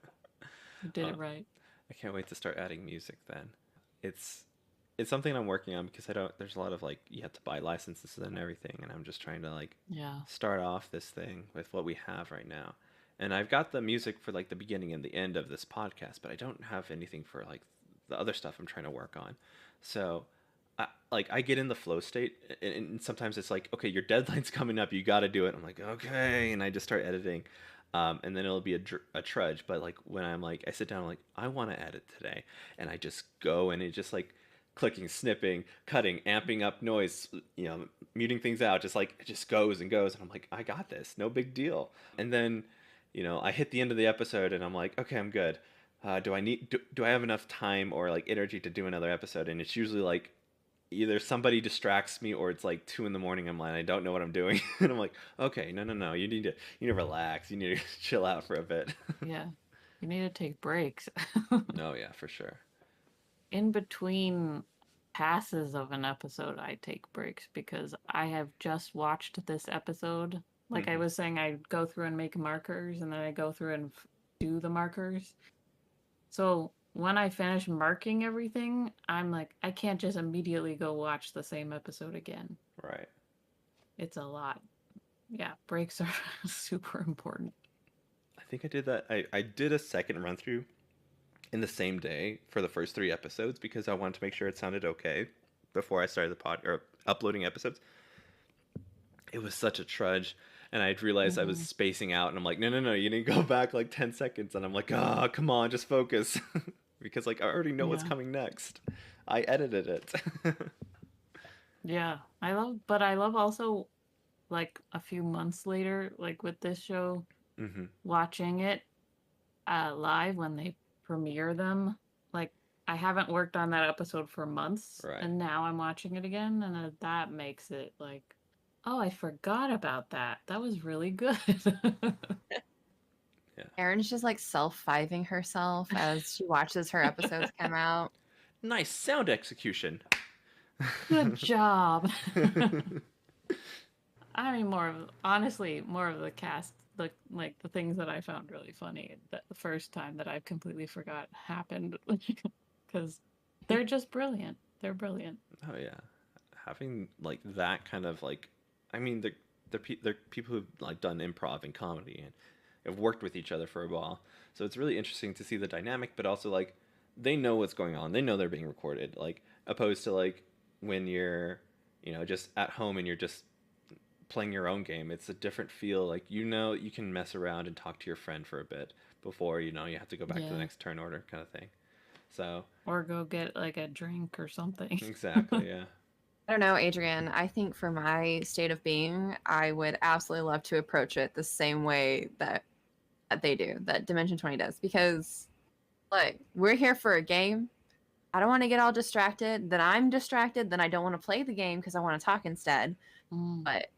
did Uh, it right. I can't wait to start adding music then. It's it's something I'm working on because I don't. There's a lot of like you have to buy licenses and everything, and I'm just trying to like Yeah. start off this thing with what we have right now. And I've got the music for like the beginning and the end of this podcast, but I don't have anything for like the other stuff I'm trying to work on. So I get in the flow state, and sometimes it's like, okay, your deadline's coming up, you got to do it. I'm like, okay, and I just start editing, and then it'll be a trudge. But like when I'm like, I sit down, I'm like, I want to edit today, and I just go, and it just like clicking, snipping, cutting, amping up noise, muting things out, just like it just goes and goes, and I'm like, I got this, no big deal. And then, I hit the end of the episode, and I'm like, okay, I'm good. Do I have enough time or like energy to do another episode? And it's usually like either somebody distracts me or it's like 2 in the morning. I'm like, I don't know what I'm doing. And I'm like, okay, no. You need to relax. You need to chill out for a bit. Yeah. You need to take breaks. No, yeah, for sure. In between passes of an episode, I take breaks because I have just watched this episode. Like I was saying, I go through and make markers, and then I go through and do the markers. So when I finish marking everything, I'm like, I can't just immediately go watch the same episode again. Right. It's a lot. Yeah, breaks are super important. I think I did that. I did a second run through in the same day for the first 3 episodes because I wanted to make sure it sounded okay before I started the pod or uploading episodes. It was such a trudge, and I'd realized I was spacing out, and I'm like, no, you need to go back like 10 seconds, and I'm like, come on, just focus. Because like I already know what's coming next. I edited it. Yeah, I love also like a few months later, like with this show, watching it live when they premiere them. Like I haven't worked on that episode for months, Right. and now I'm watching it again, and that makes it like, oh, I forgot about that. That was really good. Yeah. Erin's just like self-fiving herself as she watches her episodes come out. Nice sound execution. Good job. I mean, honestly, more of the cast, like the things that I found really funny that the first time that I completely forgot happened, because they're just brilliant. They're brilliant. Oh yeah, having like that kind of like, I mean, they're people who've like done improv and comedy and have worked with each other for a while, so it's really interesting to see the dynamic, but also like they know what's going on. They know they're being recorded, like opposed to like when you're, just at home and you're just playing your own game. It's a different feel. Like you can mess around and talk to your friend for a bit before you have to go back to the next turn order kind of thing. So or go get like a drink or something. Exactly, yeah. I don't know, Adrian. I think for my state of being, I would absolutely love to approach it the same way that they do, that Dimension 20 does, because like we're here for a game. I don't want to get all distracted. Then I'm distracted. Then I don't want to play the game because I want to talk instead. But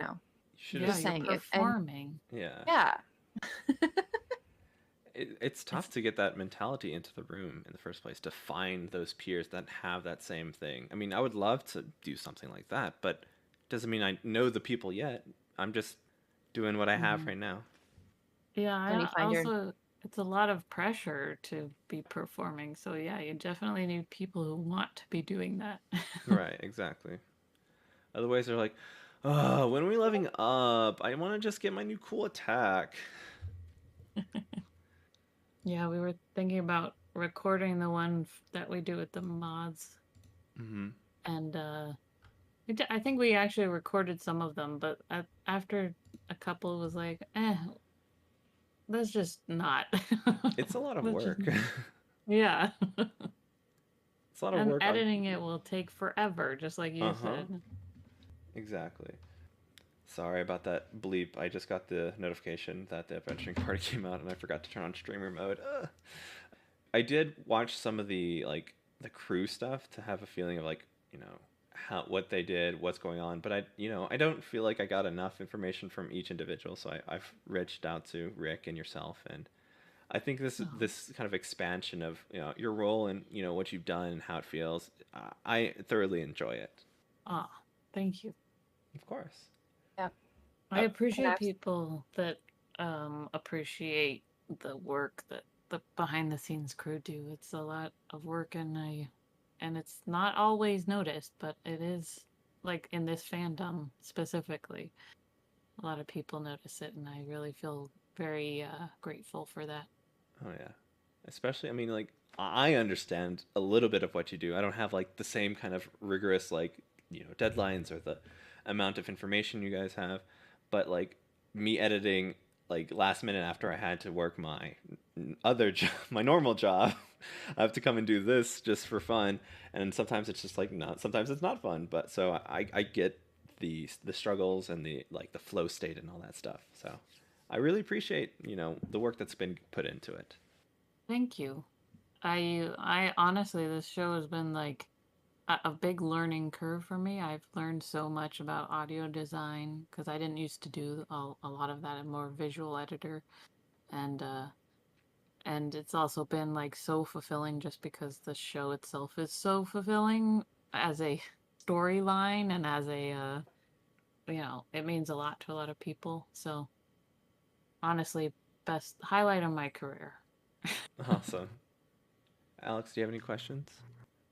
no, Just saying, you're performing. Yeah. It's tough to get that mentality into the room in the first place, to find those peers that have that same thing. I mean, I would love to do something like that, but it doesn't mean I know the people yet. I'm just doing what I have right now. Yeah, it's a lot of pressure to be performing. So yeah, you definitely need people who want to be doing that. Right, exactly. Otherwise, they're like, oh, when are we leveling up? I want to just get my new cool attack. Yeah, we were thinking about recording the one that we do with the mods. And I think we actually recorded some of them, but after a couple, it was like, let's just not. It's a lot of work. Yeah. It's a lot of work. And editing it will take forever, just like you said. Exactly. Sorry about that bleep. I just got the notification that the adventuring party came out and I forgot to turn on streamer mode. I did watch some of the crew stuff to have a feeling of like, what they did, what's going on, but I don't feel like I got enough information from each individual, so I've reached out to Rick and yourself, and I think this kind of expansion of your role and what you've done and how it feels, I thoroughly enjoy it. Thank you. Of course. Yeah. I appreciate people that appreciate the work that the behind the scenes crew do. It's a lot of work, and I and it's not always noticed, but it is, like, in this fandom specifically. A lot of people notice it, and I really feel very grateful for that. Oh yeah. Especially, I mean, like I understand a little bit of what you do. I don't have like the same kind of rigorous like, deadlines or the amount of information you guys have, but like me editing like last minute after I had to work my other job, my normal job, I have to come and do this just for fun, and sometimes it's just like not. Sometimes it's not fun, but so I get the struggles and the like the flow state and all that stuff. So I really appreciate the work that's been put into it. Thank you. I honestly, this show has been like a big learning curve for me. I've learned so much about audio design because I didn't used to do a lot of that. I'm more visual editor, and it's also been like so fulfilling just because the show itself is so fulfilling as a storyline and as a it means a lot to a lot of people. So honestly, best highlight of my career. Awesome. Alex, do you have any questions?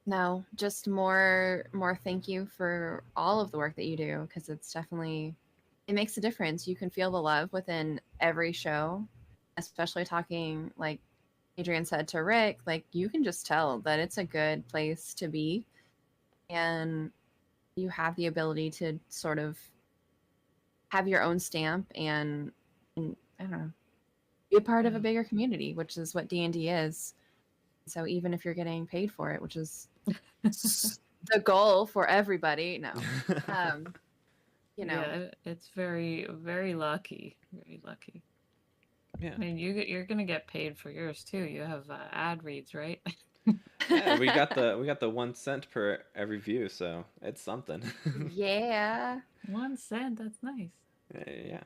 No, just more thank you for all of the work that you do, because it's definitely, it makes a difference. You can feel the love within every show, especially talking like Adrian said to Rick, like you can just tell that it's a good place to be, and you have the ability to sort of have your own stamp and I don't know, be a part of a Yeah. bigger community, which is what D&D is. So even if you're getting paid for it, which is the goal for everybody, no, um, Yeah, it's very, very lucky. Very lucky. Yeah. I mean, you're gonna get paid for yours too. You have ad reads, right? Yeah, we got the 1 cent per every view, so it's something. yeah. 1 cent. That's nice. Yeah.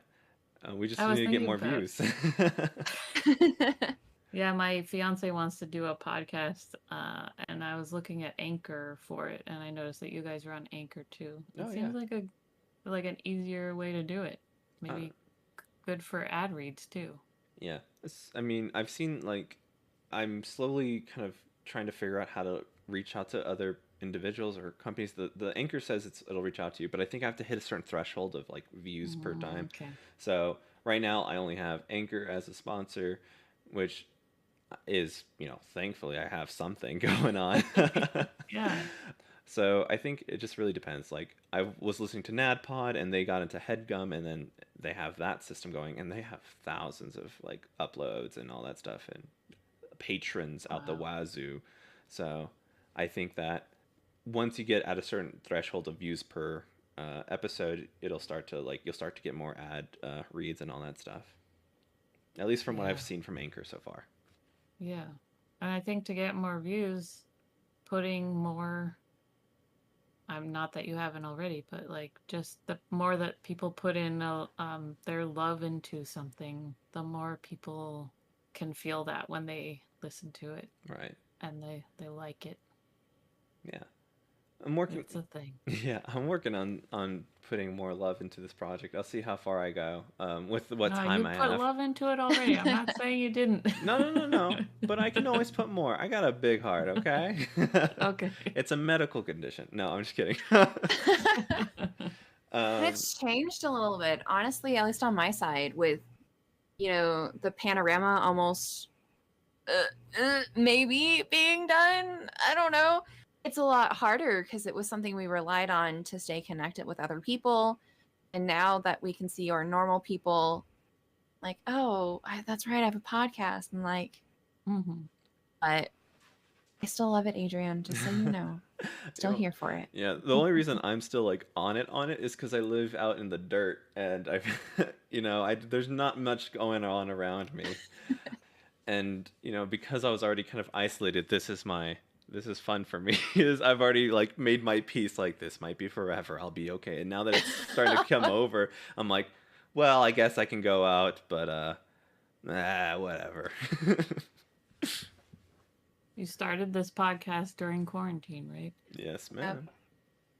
We just I was need to get thinking more about. views. Yeah, my fiance wants to do a podcast, and I was looking at Anchor for it, and I noticed that you guys are on Anchor too. It Oh yeah. seems like an easier way to do it. Uh, Maybe good for ad reads too. yeah. I mean, I've seen like I'm slowly kind of trying to figure out how to reach out to other individuals or companies. The anchor says it'll reach out to you, but I think I have to hit a certain threshold of like views per time. Okay. So right now I only have Anchor as a sponsor, which is, thankfully I have something going on. Yeah. So I think it just really depends. Like I was listening to NADPod and they got into HeadGum, and then they have that system going and they have thousands of like uploads and all that stuff and patrons out the Wow. wazoo. So I think that once you get at a certain threshold of views per episode, it'll start to like you'll start to get more ad reads and all that stuff. At least from what Yeah. I've seen from Anchor so far. Yeah. And I think to get more views, putting more, I'm not that you haven't already, but like just the more that people put in their love into something, the more people can feel that when they listen to it Right. and they like it. Yeah. I'm working. It's a thing. Yeah, I'm working on putting more love into this project. I'll see how far I go with what No, time you I put have. love into it already. I'm not saying you didn't. No. But I can always put more. I got a big heart, okay? Okay. It's a medical condition. No, I'm just kidding. And um, it's changed a little bit, honestly, at least on my side, with the panorama almost maybe being done. I don't know. It's a lot harder because it was something we relied on to stay connected with other people, and now that we can see our normal people, like, oh, that's right, I have a podcast, and like, Hmm. but I still love it, Adrian. Just so you know, still you know, here for it. yeah, the only reason I'm still like on it is because I live out in the dirt and there's not much going on around me. And because I was already kind of isolated, this is fun for me. I've already like made my peace, like this might be forever, I'll be okay. And now that it's starting to come over, I'm like, well, I guess I can go out, but whatever. You started this podcast during quarantine, right? Yes, ma'am.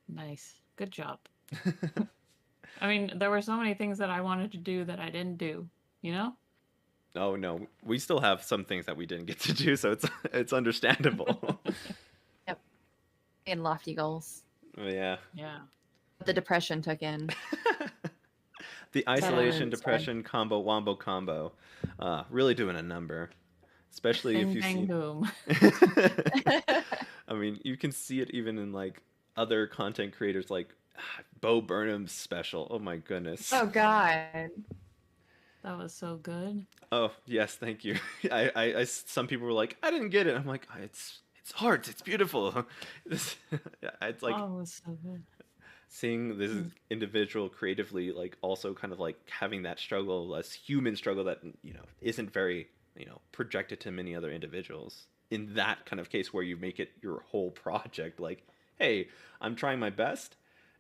Nice. Good job. I mean, there were so many things that I wanted to do that I didn't do, you know? Oh no, we still have some things that we didn't get to do, so it's understandable. Yep. And lofty goals. Oh, yeah. Yeah. The depression took in. The isolation, instead. depression, combo, wombo combo. Really doing a number. Especially if Bing, you bang, see... boom. I mean, you can see it even in, like, other content creators, like Bo Burnham's special. Oh, my goodness. Oh God. That was so good. Oh, yes, thank you. Some people were like, I didn't get it. I'm like, it's art. It's beautiful. It's like Oh, it was so good. seeing this individual creatively, like, also kind of like having that struggle, less human struggle that, isn't very, projected to many other individuals. In that kind of case where you make it your whole project, like, hey, I'm trying my best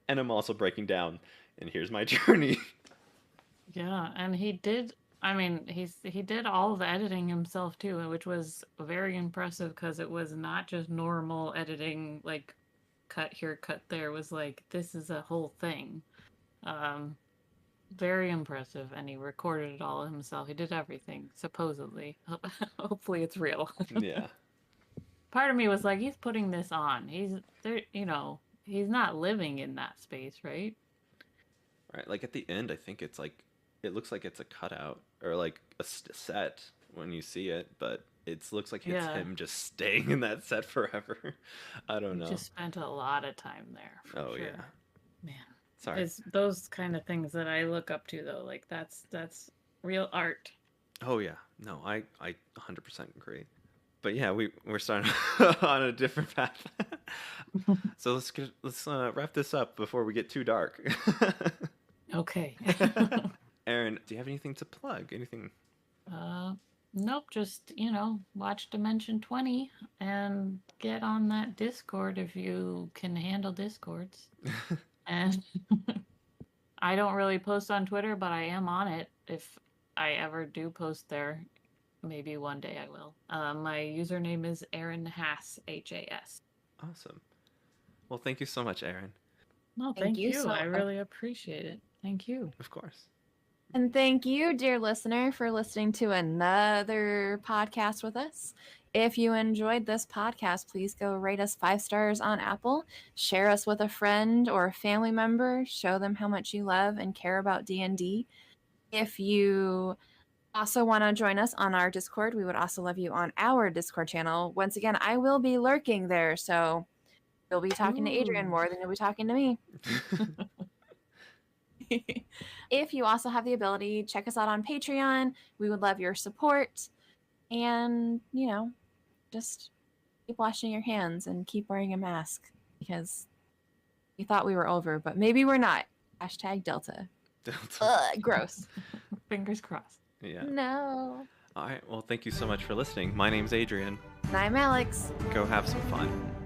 and I'm also breaking down and here's my journey. Yeah, and he did. I mean, he did all the editing himself too, which was very impressive because it was not just normal editing, like cut here, cut there. It was like this is a whole thing. Very impressive, and he recorded it all himself. He did everything supposedly. Hopefully, it's real. Yeah. Part of me was like, he's putting this on. He's there, he's not living in that space, right? Right, like at the end, I think it's like, it looks like it's a cutout or like a set when you see it, but it looks like it's Yeah. him just staying in that set forever. I don't He know. just spent a lot of time there. For Oh, sure. yeah. Man. Sorry. It's those kind of things that I look up to, though. Like that's real art. Oh, yeah. No, I 100% agree. But yeah, we're starting on a different path. So let's wrap this up before we get too dark. Okay. Erin, do you have anything to plug? Anything? Nope. Just watch Dimension 20 and get on that Discord if you can handle Discords. And I don't really post on Twitter, but I am on it. If I ever do post there, maybe one day I will. My username is Erin Hass, Has. Awesome. Well, thank you so much, Erin. No, Thank thank you you. so I really appreciate it. Thank you. Of course. And thank you, dear listener, for listening to another podcast with us. If you enjoyed this podcast, please go rate us 5 stars on Apple, share us with a friend or a family member, show them how much you love and care about D&D. If you also want to join us on our Discord, we would also love you on our Discord channel. Once again, I will be lurking there, so you'll be talking to Adrian Ooh. more than you'll be talking to me. If you also have the ability, check us out on Patreon. We would love your support. And, just keep washing your hands and keep wearing a mask because we thought we were over, but maybe we're not. #Delta. Delta. Ugh, gross. Fingers crossed. Yeah. No. All right. Well, thank you so much for listening. My name's Adrian. And I'm Alex. Go have some fun.